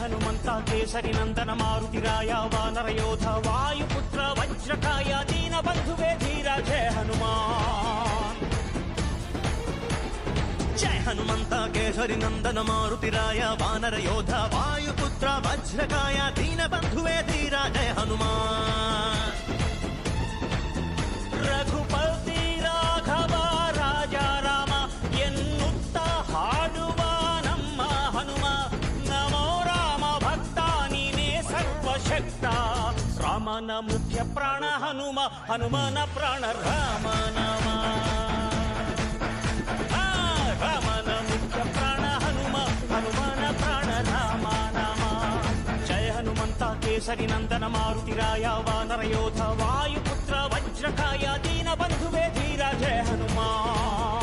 హనుమంత కేసరి నందన మారుతిరాయ వానర యోధ వాయుపుత్ర వజ్రకాయ దీన బంధువే ధీర జయ హనుమాన్. జయ హనుమంత కేసరి నందన మారుతిరాయ వానర యోధ వాయుపుత్ర వజ్రకాయ దీన బంధువే ధీర జయ హనుమాన్. ರಘುಪತಿ ರಾಘವ ರಾಜ ರಾಮ ಎನ್ನುತ್ತ ಹಾಡುವ ನಮ್ಮ ಹನುಮ ನಮೋ ರಾಮ ಭಕ್ತ ನೀನೇ ಸರ್ವಶಕ್ತ. ರಾಮನ ಮುಖ್ಯ ಪ್ರಾಣ ಹನುಮ ಹನುಮನ ಪ್ರಾಣ ರಾಮ ನಾಮ. ರಾಮನ ಮುಖ್ಯ ಪ್ರಾಣ ಹನುಮ ಹನುಮನ ಪ್ರಾಣ ರಾಮ ನಾಮ. ಜಯ ಹನುಮಂತ ಕೇಸರಿ ನಂದನ ಮಾರುತಿರಾಯ ವಾನರ ಯೋಧ ವಾಯುಪುತ್ರ ವಜ್ರಕಾಯ ದೀನ ಬಂಧುವೇ ಧೀರ ಜಯ ಹನುಮಾನ್.